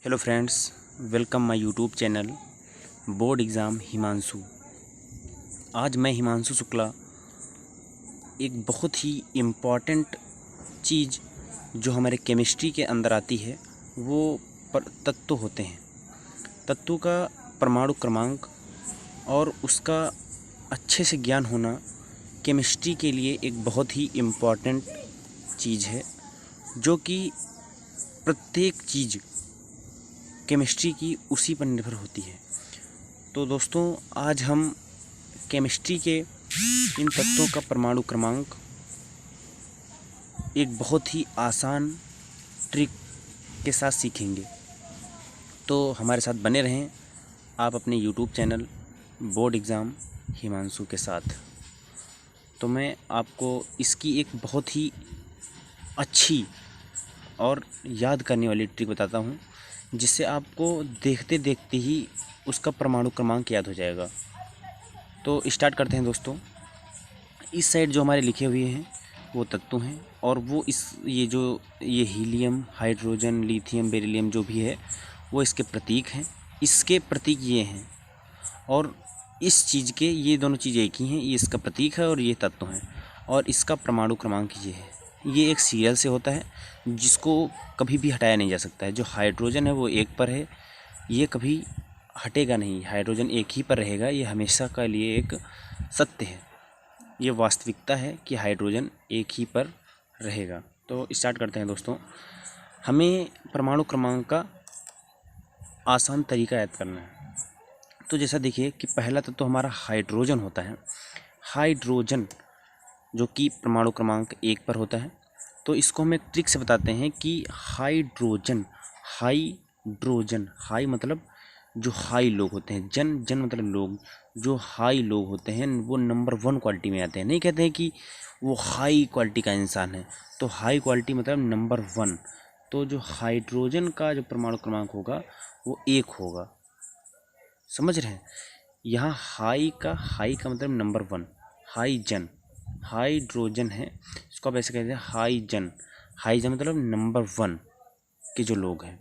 Hello friends, welcome my YouTube channel board exam Himanshu. आज मैं हिमांशु शुक्ला एक बहुत ही इम्पॉर्टेंट चीज़ जो हमारे केमिस्ट्री के अंदर आती है वो तत्व होते हैं। तत्व का परमाणु क्रमांक और उसका अच्छे से ज्ञान होना केमिस्ट्री के लिए एक बहुत ही इम्पॉर्टेंट चीज़ है, जो कि प्रत्येक चीज़ केमिस्ट्री की उसी पर निर्भर होती है। तो दोस्तों, आज हम केमिस्ट्री के इन तत्वों का परमाणु क्रमांक एक बहुत ही आसान ट्रिक के साथ सीखेंगे। तो हमारे साथ बने रहें आप अपने YouTube channel board exam Himanshu के साथ। तो मैं आपको इसकी एक बहुत ही अच्छी और याद करने वाली ट्रिक बताता हूँ, जिससे आपको देखते देखते ही उसका परमाणु क्रमांक याद हो जाएगा। तो स्टार्ट करते हैं दोस्तों। इस साइड जो हमारे लिखे हुए हैं वो तत्व हैं, और वो ये हीलियम, हाइड्रोजन, लिथियम, बेरिलियम जो भी है वो इसके प्रतीक हैं। इसके प्रतीक ये हैं, और इस चीज़ के ये दोनों चीज़ें एक ही हैं। ये इसका प्रतीक है और ये तत्व हैं, और इसका परमाणु क्रमांक ये है। ये एक सीरियल से होता है जिसको कभी भी हटाया नहीं जा सकता है। जो हाइड्रोजन है वो एक पर है, ये कभी हटेगा नहीं, हाइड्रोजन एक ही पर रहेगा। ये हमेशा का लिए एक सत्य है, ये वास्तविकता है कि हाइड्रोजन एक ही पर रहेगा। तो स्टार्ट करते हैं दोस्तों। हमें परमाणु क्रमांक का आसान तरीका याद करना है। तो जैसा देखिए कि पहला तत्व हमारा हाइड्रोजन होता है। हाइड्रोजन जो कि परमाणु क्रमांक 1 पर होता है। तो इसको हम एक ट्रिक से बताते हैं कि हाइड्रोजन, हाई मतलब जो हाई लोग होते हैं, जन मतलब लोग, जो हाई लोग होते हैं वो नंबर 1 क्वालिटी में आते हैं। नहीं कहते हैं कि वो हाई क्वालिटी का इंसान है, तो हाई क्वालिटी मतलब नंबर 1। तो जो हाइड्रोजन का जो परमाणु क्रमांक होगा वो 1 होगा। समझ रहे हैं? यहाँ हाई का मतलब नंबर 1। हाइड्रोजन है, इसको आप ऐसे कहते हैं हाईजन मतलब नंबर 1 के जो लोग हैं।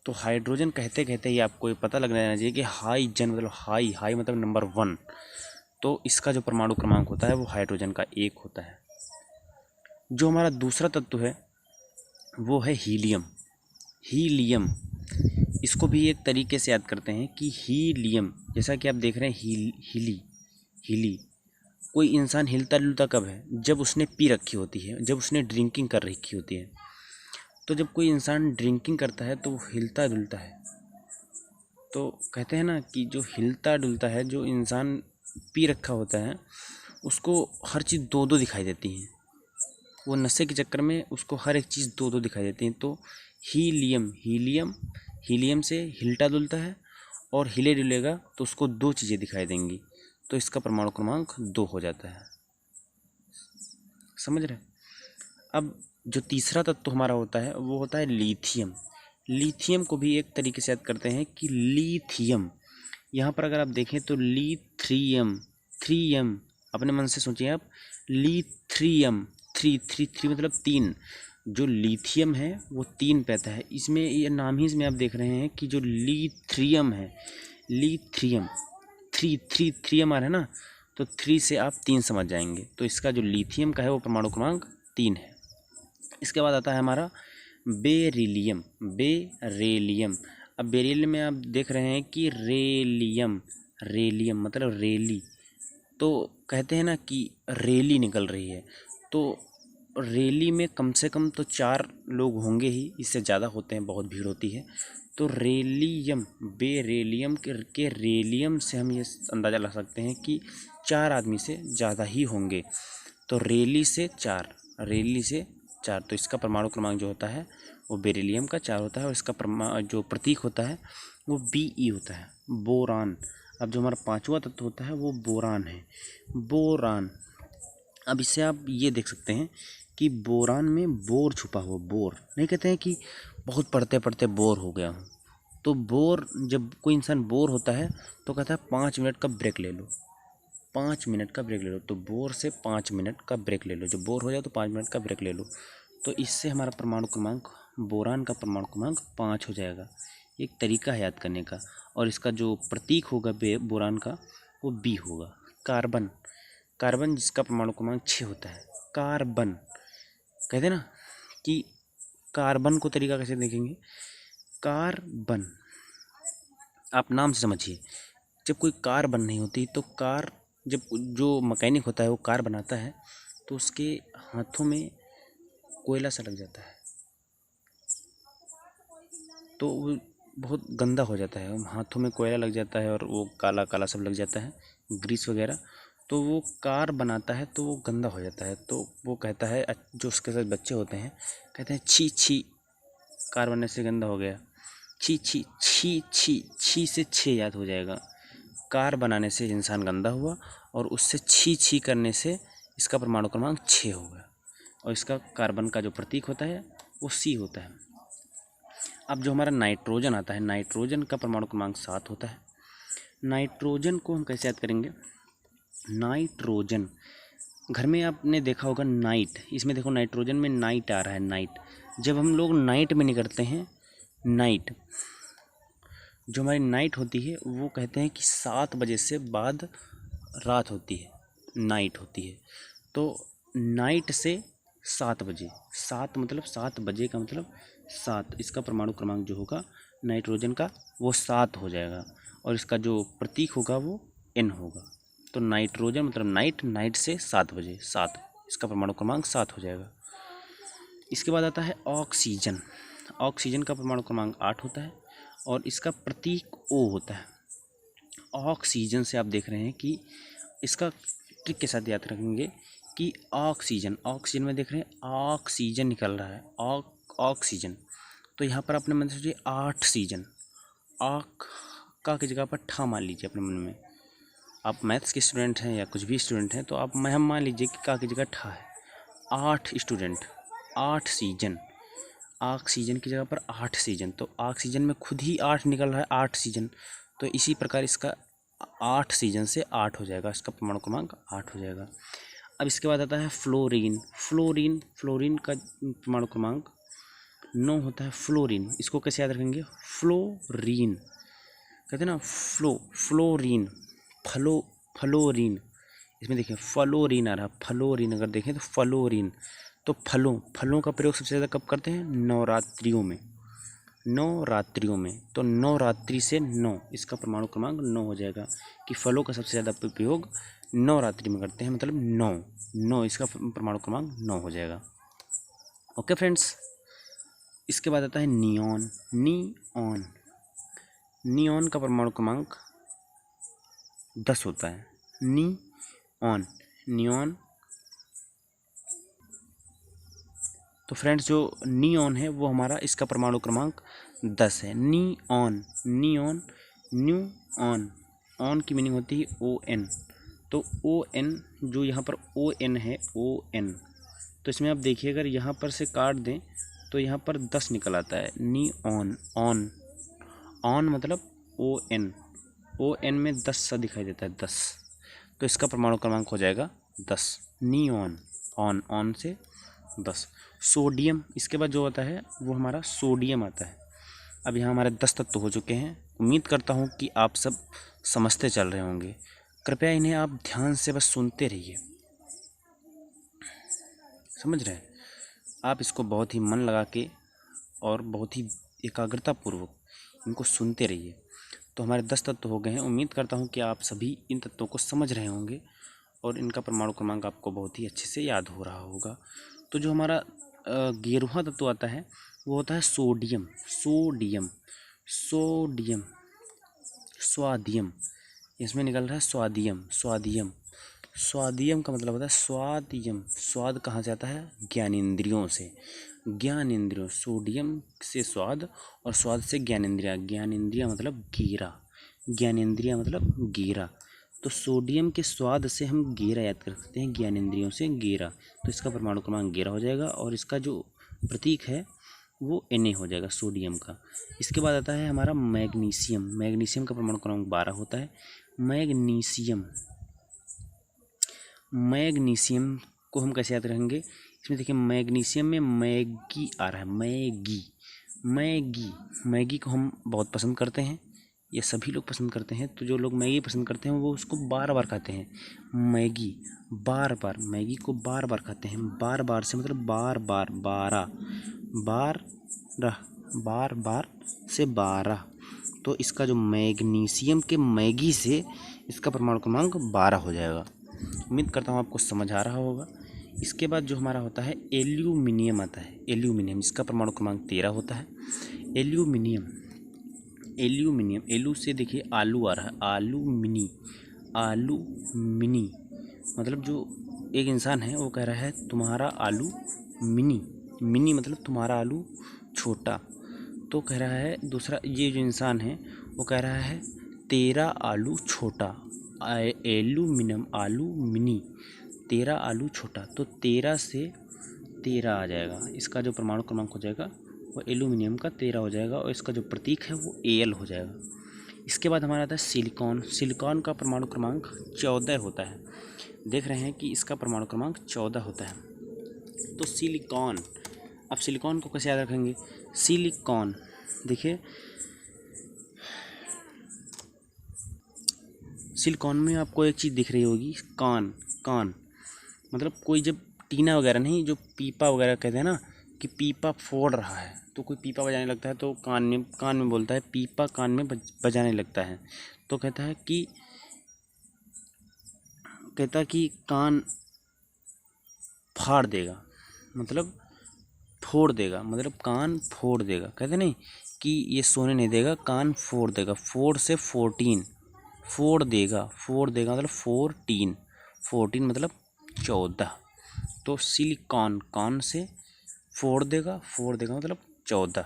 तो हाइड्रोजन कहते कहते ही आपको ये पता लग जाना चाहिए कि हाईजन मतलब हाई मतलब नंबर 1। तो इसका जो परमाणु क्रमांक होता है वो हाइड्रोजन का 1 होता है। जो हमारा दूसरा तत्व है वो है हीलियम। इसको भी एक तरीके से याद करते हैं कि हीलियम, जैसा कि आप देख रहे हैं हीली। कोई इंसान हिलता डुलता कब है? जब उसने पी रखी होती है, जब उसने ड्रिंकिंग कर रखी होती है। तो जब कोई इंसान ड्रिंकिंग करता है तो वो हिलता डुलता है। तो कहते हैं ना कि जो हिलता डुलता है, जो इंसान पी रखा होता है, उसको हर चीज़ दो दो दिखाई देती है। वो नशे के चक्कर में उसको हर एक चीज़ दो दो दिखाई देती है। तो हीलियम से हिलता डुलता है, और हिले डुलेगा तो उसको 2 चीज़ें दिखाई देंगी। तो इसका परमाणु क्रमांक 2 हो जाता है। समझ रहे? अब जो तीसरा तत्व हमारा होता है वो होता है लिथियम को भी एक तरीके से याद करते हैं कि लिथियम। यहाँ पर अगर आप देखें तो थ्रीयम, अपने मन से सोचिए आप, लिथियम, थ्री मतलब 3। जो लिथियम है वो 3 पे आता है। इसमें ये नाम ही इसमें आप देख रहे हैं कि जो लिथियम है, लिथियम थ्री आ रहा है ना, तो 3 से आप 3 समझ जाएंगे। तो इसका जो लिथियम का है वो परमाणु क्रमांक 3 है। इसके बाद आता है हमारा बेरिलियम। अब बेरिलियम में आप देख रहे हैं कि रेलियम मतलब रेली। तो कहते हैं ना कि रेली निकल रही है, तो रेली में कम से कम तो 4 लोग होंगे ही, इससे ज़्यादा होते हैं, बहुत भीड़ होती है। तो बेरेलियम के रेलियम से हम ये अंदाज़ा लगा सकते हैं कि 4 आदमी से ज़्यादा ही होंगे। तो रेली से 4। तो इसका परमाणु क्रमांक जो होता है वो बेरिलियम का 4 होता है, और इसका जो प्रतीक होता है वो Be होता है, बोरान। अब जो हमारा 5वां तत्व होता है वो बोरान है, बोरान। अब इससे आप ये देख सकते हैं कि बोरान में बोर छुपा हुआ, बोर नहीं कहते हैं कि बहुत पढ़ते पढ़ते बोर हो गया हूँ। तो बोर, जब कोई इंसान बोर होता है तो कहता है 5 मिनट का ब्रेक ले लो, 5 मिनट का ब्रेक ले लो। तो बोर से 5 मिनट का ब्रेक ले लो, जब बोर हो जाए तो 5 मिनट का ब्रेक ले लो। तो इससे हमारा परमाणु क्रमांक, बोरान का परमाणु क्रमांक 5 हो जाएगा। एक तरीका है याद करने का। और इसका जो प्रतीक होगा बोरान का वो बी होगा। कार्बन, कार्बन जिसका परमाणु क्रमांक 6 होता है। कार्बन कहते हैं ना कि कार्बन को तरीका कैसे देखेंगे, कार्बन आप नाम से समझिए। जब कोई कार बन नहीं होती तो कार, जब जो मैकेनिक होता है वो कार बनाता है तो उसके हाथों में कोयला सा लग जाता है तो वो बहुत गंदा हो जाता है, हाथों में कोयला लग जाता है और वो काला काला सब लग जाता है, ग्रीस वगैरह। तो वो कार बनाता है तो वो गंदा हो जाता है। तो वो कहता है, जो उसके साथ बच्चे होते हैं कहते हैं छी छी, कार बनने से गंदा हो गया, छी छी छी छी, छी से 6 याद हो जाएगा। कार बनाने से इंसान गंदा हुआ और उससे छी छी करने से इसका परमाणु क्रमांक 6 होगा। और इसका कार्बन का जो प्रतीक होता है वो सी होता है। अब जो हमारा नाइट्रोजन आता है, नाइट्रोजन का परमाणु क्रमांक 7 होता है। नाइट्रोजन को हम कैसे याद करेंगे, नाइट्रोजन घर में आपने देखा होगा नाइट, इसमें देखो नाइट्रोजन में नाइट आ रहा है, नाइट। जब हम लोग नाइट में निकलते हैं, नाइट जो हमारी नाइट होती है वो कहते हैं कि 7 बजे से बाद रात होती है, नाइट होती है। तो नाइट से 7 बजे, 7 मतलब 7 बजे का मतलब 7, इसका परमाणु क्रमांक जो होगा नाइट्रोजन का वो 7 हो जाएगा। और इसका जो प्रतीक होगा वो N होगा। तो नाइट्रोजन मतलब नाइट, नाइट से 7 बजे, 7, इसका परमाणु क्रमांक 7 हो जाएगा। इसके बाद आता है ऑक्सीजन। ऑक्सीजन का परमाणु क्रमांक 8 होता है और इसका प्रतीक O होता है। ऑक्सीजन से आप देख रहे हैं कि इसका ट्रिक के साथ याद रखेंगे कि ऑक्सीजन, ऑक्सीजन में देख रहे हैं ऑक्सीजन निकल रहा है, ऑक्सीजन। तो यहाँ पर अपने मन से सोचिए 8 सीजन, ऑक का की जगह पर ठा मान लीजिए अपने मन में। आप मैथ्स के स्टूडेंट हैं या कुछ भी स्टूडेंट हैं तो आप हम मान लीजिए कि का की जगह ठा है। 8 स्टूडेंट, 8 सीजन, ऑक्सीजन की जगह पर 8 सीजन। तो ऑक्सीजन में खुद ही 8 निकल रहा है, 8 सीजन। तो इसी प्रकार इसका 8 सीजन से 8 हो जाएगा, इसका परमाणु क्रमांक 8 हो जाएगा। अब इसके बाद आता है फ्लोरीन। फ्लोरीन, फ्लोरीन का परमाणु क्रमांक 9 होता है। फ्लोरीन, इसको कैसे याद रखेंगे, फ्लोरीन कहते हैं ना, फ्लोरीन, फ्लोरीन। इसमें देखिए फ्लोरीन आ रहा है, फ्लोरीन अगर देखें तो फ्लोरीन। तो फलों का प्रयोग सबसे ज़्यादा कब करते हैं, नवरात्रियों में, नवरात्रियों में। तो नवरात्रि से 9, इसका परमाणु क्रमांक 9 हो जाएगा कि फलों का सबसे ज़्यादा उपयोग नवरात्रि में करते हैं, मतलब 9, इसका परमाणु क्रमांक 9 हो जाएगा। ओके फ्रेंड्स, इसके बाद आता है नियॉन। नियॉन, नियॉन का परमाणु क्रमांक 10 होता है। Neon, neon. तो फ्रेंड्स जो नियॉन है वो हमारा, इसका परमाणु क्रमांक 10 है। Neon, neon, new on, on की मीनिंग होती है ON। तो ON जो यहाँ पर ON है, ON, तो इसमें आप देखिए अगर यहाँ पर से काट दें तो यहाँ पर 10 निकल आता है। नियॉन, ऑन, ऑन मतलब ON, ON में 10 सा दिखाई देता है, 10। तो इसका परमाणु क्रमांक हो जाएगा 10। नियॉन, ऑन, ऑन से 10। सोडियम, इसके बाद जो आता है वो हमारा सोडियम आता है। अब यहाँ हमारे 10 तत्व हो चुके हैं। उम्मीद करता हूँ कि आप सब समझते चल रहे होंगे। कृपया इन्हें आप ध्यान से बस सुनते रहिए, समझ रहे हैं आप। इसको बहुत ही मन लगा के और बहुत ही एकाग्रतापूर्वक इनको सुनते रहिए। तो हमारे 10 तत्व हो गए हैं। उम्मीद करता हूँ कि आप सभी इन तत्वों को समझ रहे होंगे और इनका परमाणु क्रमांक आपको बहुत ही अच्छे से याद हो रहा होगा। तो जो हमारा 11वां तत्व आता है वो होता है सोडियम। सोडियम, सोडियम, स्वादियम, इसमें निकल रहा है स्वादियम, स्वादियम। स्वादियम का मतलब होता है स्वादियम। स्वाद कहाँ से आता है, ज्ञानेंद्रियों से, ज्ञानेंद्रियों। सोडियम से स्वाद और स्वाद से ज्ञानेंद्रिया, ज्ञानेंद्रिया मतलब गीरा, ज्ञानेंद्रिया मतलब गीरा। तो सोडियम के स्वाद से हम गीरा याद कर सकते हैं, ज्ञानेंद्रियों से गीरा। तो इसका परमाणु क्रमांक 11 हो जाएगा और इसका जो प्रतीक है वो Na हो जाएगा, सोडियम का। इसके बाद आता है हमारा मैग्नीशियम। मैग्नीशियम का परमाणु क्रमांक 12 होता है। मैग्नीशियम, मैग्नीशियम को हम कैसे याद रखेंगे, इसमें देखिए मैग्नीशियम में मैगी आ रहा है, मैगी, मैगी, मैगी को हम बहुत पसंद करते हैं, ये सभी लोग पसंद करते हैं। तो जो लोग मैगी पसंद करते हैं वो उसको बार बार खाते हैं। मैगी बार बार, मैगी को बार बार खाते हैं। बार बार से मतलब बार बार, 12, बार बार से 12। तो इसका जो मैग्नीशियम के मैगी से इसका परमाणु क्रमांक 12 हो जाएगा। उम्मीद करता हूँ आपको समझ आ रहा होगा। इसके बाद जो हमारा होता है एल्यूमिनियम आता है। एल्यूमिनियम, इसका परमाणु क्रमांक 13 होता है। एल्यूमिनियम, एल्यूमिनियम, एलू से देखिए आलू आ रहा है, आलू मिनी, आलू मिनी मतलब जो एक इंसान है वो कह रहा है तुम्हारा आलू मिनी, मिनी मतलब तुम्हारा आलू छोटा। तो कह रहा है दूसरा, ये जो इंसान है वो कह रहा है तेरा आलू छोटा। एल्यूमिनियम, आलू मिनी, तेरा आलू छोटा। तो 13 से 13 आ जाएगा। इसका जो परमाणु क्रमांक हो जाएगा वो एल्यूमिनियम का 13 हो जाएगा और इसका जो प्रतीक है वो Al हो जाएगा। इसके बाद हमारा आता है सिलिकॉन। सिलिकॉन का परमाणु क्रमांक 14 होता है। देख रहे हैं कि इसका परमाणु क्रमांक 14 होता है। तो सिलिकॉन, अब सिलिकॉन को कैसे याद रखेंगे? सिलिकॉन देखिए, सिलिकॉन में आपको एक चीज़ दिख रही होगी, कान। कान मतलब कोई जब टीना वगैरह नहीं, जो पीपा वगैरह कहते हैं ना कि पीपा फोड़ रहा है, तो कोई पीपा बजाने लगता है तो कान में बोलता है, पीपा कान में बजाने लगता है। तो कहता है कि कान फाड़ देगा, मतलब फोड़ देगा, मतलब कान फोड़ देगा। कहते नहीं कि ये सोने नहीं देगा, कान फोड़ देगा। फोड़ से 14, फोड़ देगा, फोड़ देगा मतलब 14, 14 मतलब 14। तो सिलिकॉन, कान से फोड़ देगा, फोड़ देगा मतलब 14,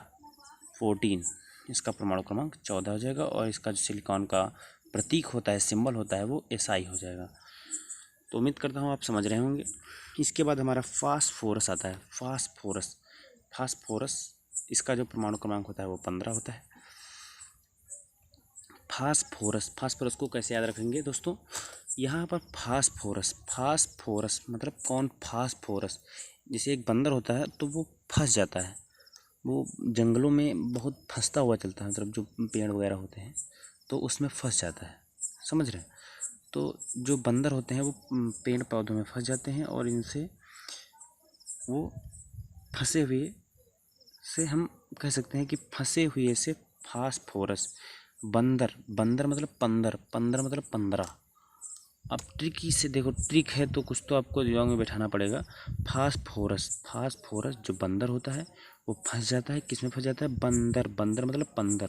14। इसका परमाणु क्रमांक 14 हो जाएगा और इसका जो सिलिकॉन का प्रतीक होता है, सिंबल होता है, वो SI हो जाएगा। तो उम्मीद करता हूँ आप समझ रहे होंगे। इसके बाद हमारा फास्फोरस आता है। फास्फोरस, फास्फोरस इसका जो परमाणु क्रमांक होता है वो 15 होता है। फास्फोरस, फास्फोरस को कैसे याद रखेंगे दोस्तों? यहाँ पर फास्फोरस, फास्फोरस मतलब कौन? फास्फोरस। जैसे एक बंदर होता है तो वो फंस जाता है, वो जंगलों में बहुत फंसता हुआ चलता है, मतलब जो पेड़ वगैरह होते हैं तो उसमें फंस जाता है, समझ रहे हैं? तो जो बंदर होते हैं वो पेड़ पौधों में फंस जाते हैं और इनसे वो फंसे हुए से हम कह सकते हैं कि फंसे हुए से फास्फोरस। बंदर, बंदर मतलब 15, 15 मतलब 15। अब ट्रिकी से देखो, ट्रिक है तो कुछ तो आपको दिमाग में बैठाना पड़ेगा। फास्फोरस, फास्फोरस जो बंदर होता है वो फंस जाता है, किस में फंस जाता है? बंदर, बंदर मतलब 15,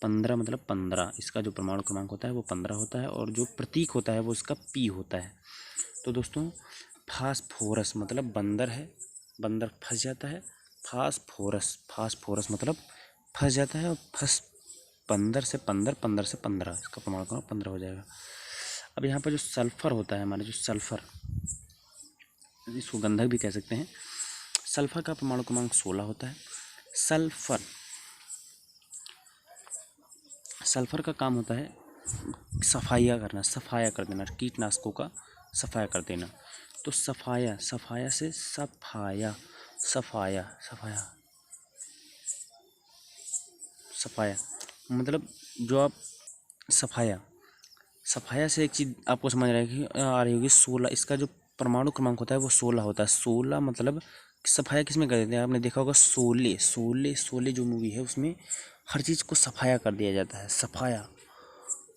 15 मतलब 15। इसका जो परमाणु क्रमांक होता है वो 15 होता है और जो प्रतीक होता है वो इसका P होता है। तो दोस्तों फास्फोरस मतलब बंदर है, बंदर फंस जाता है। फास्फोरस, फास्फोरस मतलब फंस जाता है और फंस 15 से 15, 15 से 15, इसका परमाणु क्रमांक 15 हो जाएगा। अब यहाँ पर जो सल्फ़र होता है, हमारा जो सल्फ़र, इसको गंधक भी कह सकते हैं। सल्फ़र का परमाणु क्रमांक 16 होता है। सल्फ़र, सल्फ़र का काम होता है सफाया करना, सफाया कर देना, कीटनाशकों का सफाया कर देना। तो सफाया, सफाया से सफाया, सफाया, सफाया, सफाया मतलब जो आप सफाया, सफाया से एक चीज़ आपको समझ आ रही होगी 16। इसका जो परमाणु क्रमांक होता है वो 16 होता है। 16 मतलब सफाया किस में कर देते हैं? आपने देखा होगा शोले, शोले, शोले जो मूवी है उसमें हर चीज़ को सफाया कर दिया जाता है, सफाया।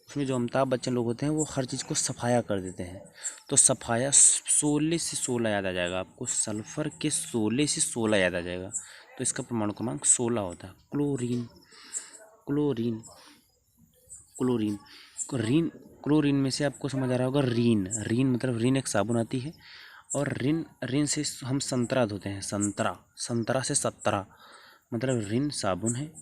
उसमें जो अमिताभ बच्चन लोग होते हैं वो हर चीज़ को सफाया कर देते हैं। तो सफाया, 16 से 16 याद आ जाएगा आपको, सल्फ़र के 16 से 16 याद आ जाएगा। तो इसका परमाणु क्रमांक 16 होता है। क्लोरीन, क्लोरीन, क्लोरीन, रीन, क्लोरीन में से आपको समझ आ रहा होगा रीन। रीन मतलब रीन एक साबुन आती है और रिन, रिन से हम संतरा धोते हैं, संतरा, संतरा से 17 मतलब रिन साबुन है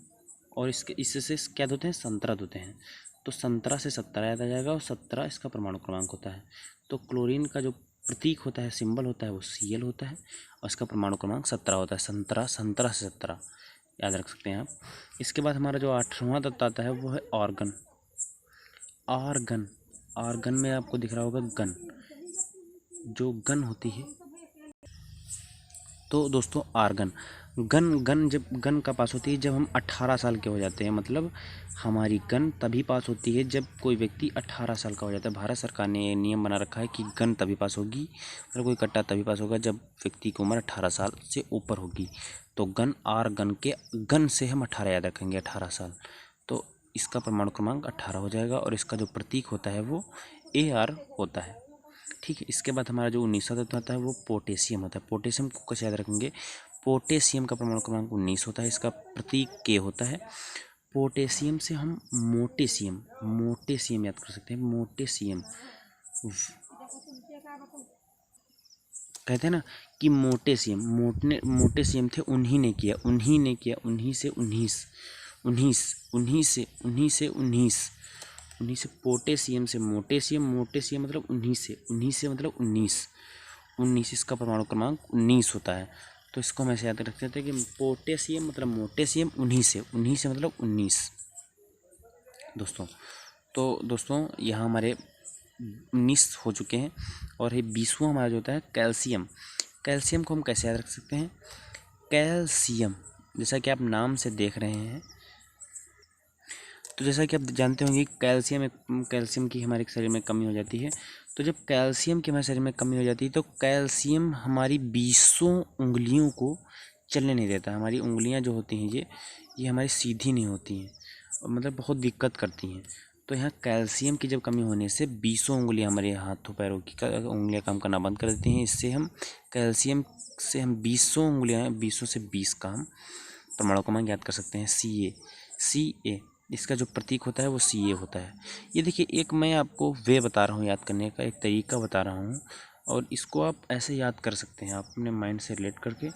और इससे क्या धोते हैं? संतरा धोते हैं। तो संतरा से 17 याद आ जाएगा और 17 इसका परमाणु क्रमांक होता है। तो क्लोरीन का जो प्रतीक होता है, सिंबल होता है, वो Cl होता है और इसका परमाणु क्रमांक 17 होता है। संतरा, संतरा से 17 याद रख सकते हैं आप। इसके बाद हमारा जो 8वां तत्व आता है वो है ऑर्गन। आर्गन, आर्गन में आपको दिख रहा होगा गन, जो गन होती है तो दोस्तों आर्गन, गन गन जब गन का पास होती है जब हम 18 साल के हो जाते हैं, मतलब हमारी गन तभी पास होती है जब कोई व्यक्ति 18 साल का हो जाता है। भारत सरकार ने ये नियम बना रखा है कि गन तभी पास होगी, मतलब कोई कट्टा तभी पास होगा जब व्यक्ति की उम्र 18 साल से ऊपर होगी। तो गन आर गन के गन से हम 18 याद रखेंगे, 18 साल। तो इसका परमाणु क्रमांक 18 हो जाएगा और इसका जो प्रतीक होता है वो AR होता है। ठीक है, इसके बाद हमारा जो 19वां तत्व आता है वो पोटेशियम होता है। पोटेशियम को कैसे याद रखेंगे, पोटेशियम का परमाणु क्रमांक 19 होता है, इसका प्रतीक K होता है। पोटेशियम से हम मोटेशियम याद कर सकते हैं। मोटेशियम कहते हैं ना कि मोटेशियम थे, उन्हीं ने किया, उन्हीं से 19 पोटेशियम से मोटेशियम मतलब 19 मतलब 19 इसका परमाणु क्रमांक 19 होता है। तो इसको हम ऐसे याद रख सकते हैं कि पोटेशियम मतलब मोटेशियम 19 मतलब 19 दोस्तों। तो दोस्तों यहाँ हमारे 19 हो चुके हैं और ये 20वां हमारा जो होता है कैल्शियम। कैल्शियम को हम कैसे याद रख सकते हैं, कैल्शियम जैसा कि आप नाम से देख रहे हैं, तो जैसा कि आप जानते होंगे कैल्शियम की हमारे शरीर में कमी हो जाती है। तो जब कैल्शियम की हमारे शरीर में कमी हो जाती है तो कैल्शियम हमारी 20 उंगलियों को चलने नहीं देता। हमारी उंगलियां जो होती हैं ये हमारी सीधी नहीं होती हैं, मतलब बहुत दिक्कत करती हैं। तो यहाँ कैल्शियम की जब कमी होने से 20 उंगलियां हमारे हाथों पैरों की उंगलियां काम करना बंद कर देती हैं। इससे हम कैल्शियम से हम 20 उंगलियां 20 से 20 का हम परमाणु क्रमांक याद कर सकते हैं। CA इसका जो प्रतीक होता है वो CA होता है। ये देखिए, एक मैं आपको वे बता रहा हूँ याद करने का, एक तरीका बता रहा हूँ और इसको आप ऐसे याद कर सकते हैं। आप अपने माइंड से रिलेट करके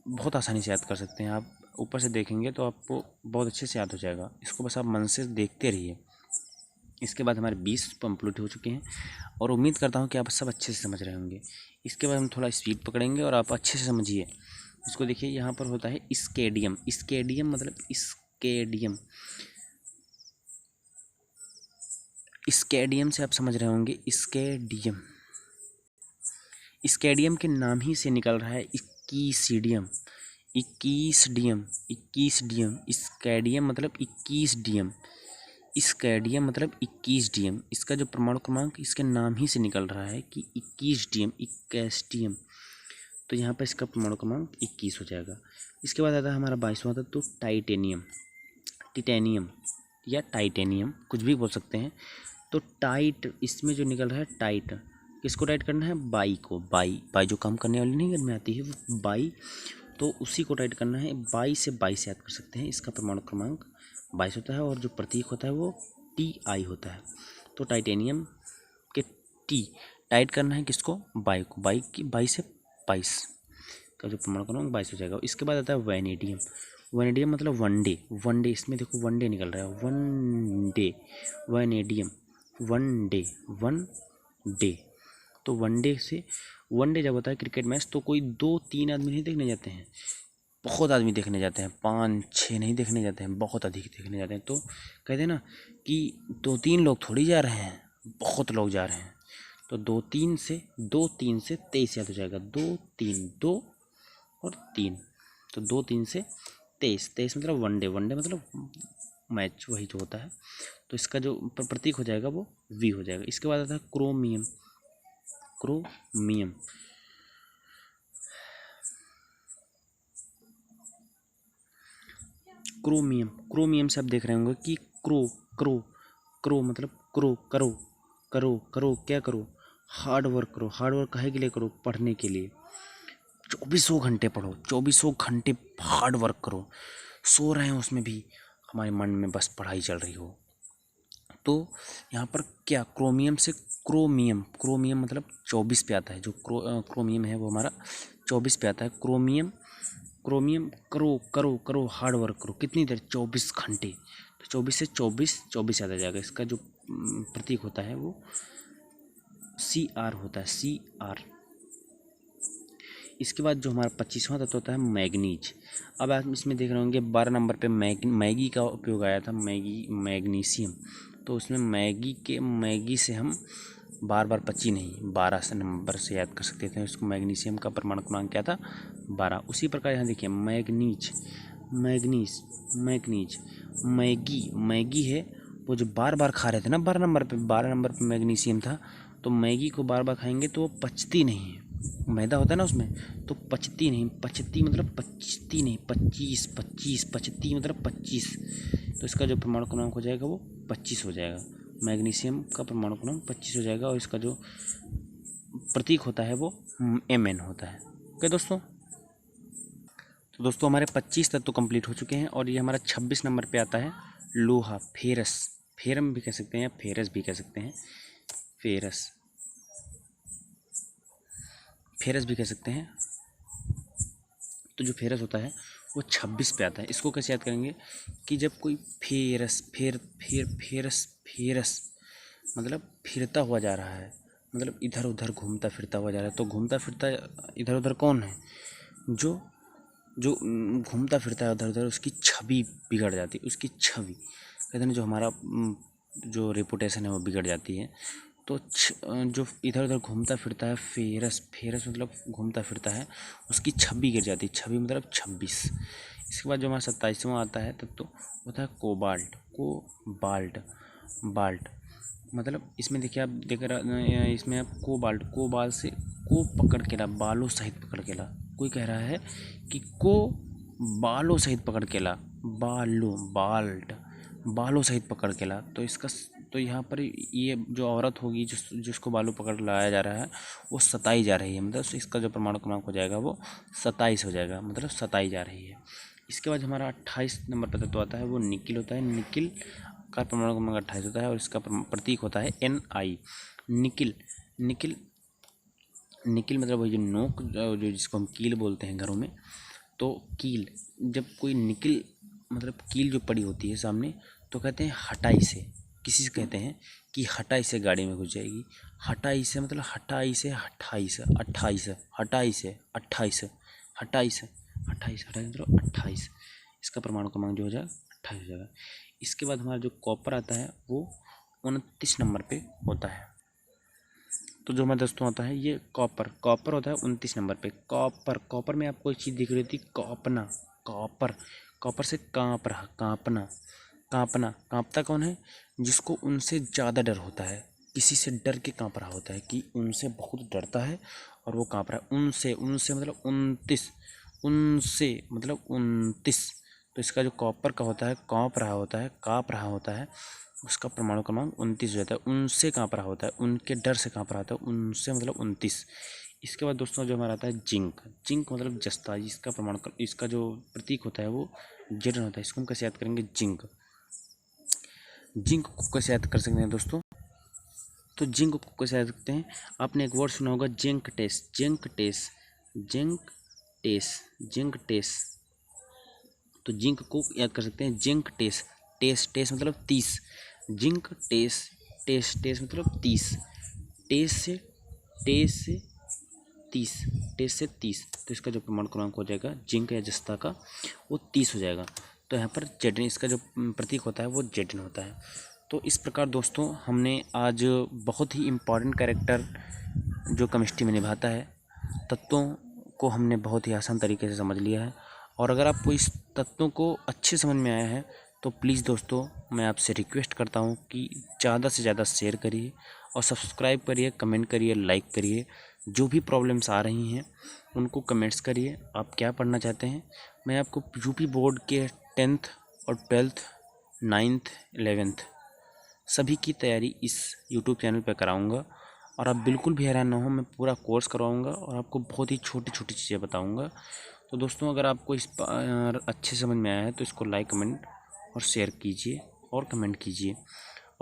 बहुत आसानी से याद कर सकते हैं। आप ऊपर से देखेंगे तो आपको बहुत अच्छे से याद हो जाएगा। इसको बस आप मन से देखते रहिए। इसके बाद हमारे 20 कंप्लीट हो चुके हैं और उम्मीद करता हूँ कि आप सब अच्छे से समझ रहे होंगे। इसके बाद हम थोड़ा स्पीड पकड़ेंगे और आप अच्छे से समझिए इसको। देखिए यहाँ पर होता है स्केडियम। स्केडियम मतलब स्केडियम से आप समझ रहे होंगे। स्केडियम के नाम ही से निकल रहा है 21 डी। स्केडियम मतलब 21 डी। इसका जो परमाणु क्रमांक इसके नाम ही से निकल रहा है कि 21 डी। तो यहाँ पर इसका परमाणु क्रमांक 21 हो जाएगा। इसके बाद आता है हमारा 22वां तत्व तो टिटेनियम या टाइटेनियम, कुछ भी बोल सकते हैं। तो टाइट, इसमें जो निकल रहा है टाइट, किसको टाइट करना है, बाई को। बाई जो काम करने वाली नहीं में आती है वो बाई, तो उसी को टाइट करना है। 22 से याद कर सकते हैं। इसका परमाणु क्रमांक 22 होता है और जो प्रतीक होता है वो TI होता है। तो टाइटेनियम के T टाइट करना है किसको, बाई को। 22 से 22 का जो परमाणु क्रमांक 22 हो जाएगा। इसके बाद आता है वैनेडियम मतलब वनडे। इसमें देखो वनडे निकल रहा है, वनडे। तो वनडे जब होता है क्रिकेट मैच तो कोई 2-3 आदमी नहीं देखने जाते हैं, बहुत आदमी देखने जाते हैं। 5-6 नहीं देखने जाते हैं, बहुत अधिक देखने जाते हैं। तो कहते हैं ना कि 2-3 लोग थोड़ी जा रहे हैं, बहुत लोग जा रहे हैं। तो 2-3 से 23 याद हो जाएगा। 2 और 3, तो 2-3 से 23 मतलब वनडे मतलब मैच, वही जो होता है। तो इसका जो प्रतीक हो जाएगा वो V हो जाएगा। इसके बाद आता है क्रोमियम। क्रोमियम से आप देख रहे होंगे कि क्रो मतलब करो क्या करो, हार्ड वर्क करो। हार्ड वर्क काहे के लिए करो, पढ़ने के लिए। 24 घंटे पढ़ो, 24 घंटे हार्ड वर्क करो। सो रहे हैं उसमें भी हमारे मन में बस पढ़ाई चल रही हो। तो यहाँ पर क्या, क्रोमियम से क्रोमियम मतलब 24 पे आता है। जो क्रोमियम है वो हमारा 24 पे आता है। क्रोमियम करो हार्ड वर्क करो, कितनी देर, 24 घंटे। तो 24 से 24 याद आ जाएगा। इसका जो प्रतीक होता है वो CR होता है, CR। इसके बाद जो हमारा 25वां तत्व होता है मैग्नीज। अब आप इसमें देख रहे होंगे 12 नंबर पे मैगी का उपयोग आया था, मैग्नीशियम। तो उसमें मैगी से हम बार बार 25 नहीं 12 से नंबर से याद कर सकते थे इसको। मैग्नीशियम का परमाणु क्रमांक क्या था? 12। उसी प्रकार यहाँ देखिए manganese, manganese, manganese, Maggi, Maggi है वो जो बार बार खा रहे थे ना 12 नंबर पे मैग्नीशियम था, तो मैगी को बार बार खाएंगे तो वो पचती नहीं है। मैदा होता है ना उसमें, तो पचती नहीं, पचती मतलब पचती नहीं, 25, 25, पचती मतलब 25, तो इसका जो परमाणु क्रमांक हो जाएगा वो 25 हो जाएगा। मैग्नीशियम का परमाणु क्रमांक 25 हो जाएगा और इसका जो प्रतीक होता है वो Mn होता है। ओके दोस्तों, तो दोस्तों हमारे 25 तत्व कंप्लीट हो चुके हैं और ये हमारा 26 नंबर पे आता है लोहा, फेरस, फेरम भी कह सकते हैं या फेरस भी कह सकते हैं, फेरस, फेरस भी कह सकते हैं। तो जो फेरस होता है वो 26 पे आता है। इसको कैसे याद करेंगे कि जब कोई फेरस, फेरस, फेरस मतलब फिरता हुआ जा रहा है, मतलब इधर उधर घूमता फिरता हुआ जा रहा है, तो घूमता फिरता इधर उधर कौन है? जो जो घूमता फिरता है उधर उधर, उसकी छवि बिगड़ जाती है, उसकी छवि कहते हैं जो हमारा जो रेपुटेशन है वो बिगड़ जाती है। तो जो इधर उधर घूमता फिरता है, फेरस, फेरस मतलब घूमता फिरता है, उसकी छवि गिर जाती है, छवि मतलब 26। इसके बाद जो हमारा 27वां आता है तब तो होता है कोबाल्ट, कोबाल्ट, बाल्ट मतलब इसमें देखिए आप देख रहा, इसमें आप कोबाल्ट, कोबाल से को पकड़ के ला, बालों सहित पकड़ के ला। कोई कह रहा है कि को बालों सहित पकड़ के ला, बालों, बाल्ट, बालों सहित पकड़ के ला, तो इसका तो यहाँ पर ये जो औरत होगी जिसको बालों पकड़ लाया जा रहा है वो सताई जा रही है, मतलब इसका जो परमाणु क्रमांक हो जाएगा वो 27 हो जाएगा, मतलब सताई जा रही है। इसके बाद हमारा 28 नंबर पर तत्व आता है वो निकिल होता है। निकिल का परमाणु क्रमांक 28 होता है और इसका प्रतीक होता है Ni। निकिल, निकिल, निकिल मतलब वही जो नोक जो जिसको हम कील बोलते हैं घरों में, तो कील, जब कोई निकिल मतलब कील जो पड़ी होती है सामने, तो कहते हैं हटाई से, किसी से कहते हैं कि हटाई से गाड़ी में घुस जाएगी। हटाई से मतलब हटाई से 28, 28, हटाई से 28, 28, 28, 28 मतलब 28, इसका परमाणु क्रमांक जो हो जाएगा 28 हो जाएगा। इसके बाद हमारा जो कॉपर आता है वो 29 नंबर पे होता है। तो जो हमारा दोस्तों होता है ये कॉपर, कॉपर होता है 29 नंबर पे। कॉपर, कॉपर में आपको एक चीज़ दिख रही थी, कॉपना, कॉपर, कॉपर से काँप रहा, काँपना, काँपना, काँपता कौन है? जिसको उनसे ज़्यादा डर होता है, किसी से डर के काँप रहा होता है कि उनसे बहुत डरता है और वो काँप रहा है। उनसे, उनसे मतलब 29, उनसे मतलब 29, तो इसका जो कॉपर का होता है काँप रहा होता है, काँप रहा होता है, उसका परमाणु क्रमांक 29 हो जाता है। उनसे काँप रहा होता है, उनके डर से काँप रहा होता है, उनसे मतलब 29। इसके बाद दोस्तों जो हमारा आता है जिंक, जिंक मतलब जस्ता, इसका परमाणु इसका जो प्रतीक होता है वो जेडन होता है। इसको हम कैसे याद करेंगे? जिंक, जिंक को कैसे याद कर सकते हैं दोस्तों? तो जिंक को कैसे याद करते हैं? आपने एक वर्ड सुना होगा जिंक टेस, जिंक टेस, जिंक टेस, जिंक टेस, तो जिंक को याद कर सकते हैं जिंक टेस, टेस, टेस मतलब 30, जिंक टेस, टेस, टेस मतलब 30, टेस से, टेस से 30, टेस से 30, तो इसका जो परमाणु क्रमांक हो जाएगा जिंक या जस्ता का वो 30 हो जाएगा। तो यहाँ पर जेडन, इसका जो प्रतीक होता है वो जेडन होता है। तो इस प्रकार दोस्तों हमने आज बहुत ही इम्पॉर्टेंट कैरेक्टर जो केमिस्ट्री में निभाता है, तत्वों को हमने बहुत ही आसान तरीके से समझ लिया है। और अगर आपको इस तत्वों को अच्छे समझ में आया है तो प्लीज़ दोस्तों मैं आपसे रिक्वेस्ट करता हूँ कि ज़्यादा से ज़्यादा शेयर करिए और सब्सक्राइब करिए, कमेंट करिए, लाइक करिए। जो भी प्रॉब्लम्स आ रही हैं उनको कमेंट्स करिए, आप क्या पढ़ना चाहते हैं। मैं आपको यूपी बोर्ड के 10th और 12th, 9th, 11th सभी की तैयारी इस यूट्यूब चैनल पर कराऊँगा और आप बिल्कुल भी हैरान ना हो, मैं पूरा कोर्स करवाऊँगा और आपको बहुत ही छोटी छोटी चीज़ें बताऊँगा। तो दोस्तों अगर आपको इस पर अच्छे समझ में आया है तो इसको लाइक, कमेंट और शेयर कीजिए और कमेंट कीजिए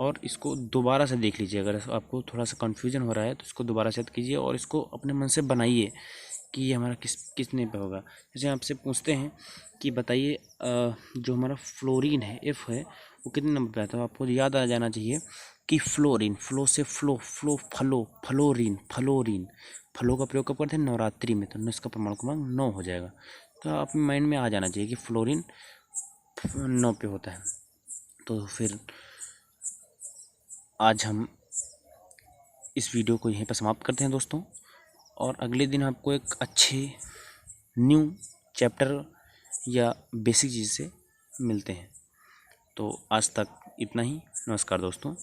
और इसको दोबारा से देख लीजिए। अगर आपको थोड़ा सा कन्फ्यूजन हो रहा है तो इसको दोबारा से याद कीजिए और इसको अपने मन से बनाइए कि ये हमारा कितने पे होगा। जैसे आपसे पूछते हैं कि बताइए जो हमारा फ्लोरीन है, एफ है, वो कितने नंबर पे आता है? आपको याद आ जाना चाहिए कि फ्लोरीन, फ्लो से फ्लो, फ्लो फलो, फ्लोरीन, फ्लोरीन, फलों का प्रयोग कब करते हैं? नवरात्रि में, तो इसका परमाणु क्रमांक 9 हो जाएगा। तो आप माइंड में आ जाना चाहिए कि फ्लोरीन 9 पे होता है। तो फिर आज हम इस वीडियो को यहीं पर समाप्त करते हैं दोस्तों, और अगले दिन आपको एक अच्छे न्यू चैप्टर या बेसिक चीज़ से मिलते हैं। तो आज तक इतना ही। नमस्कार दोस्तों।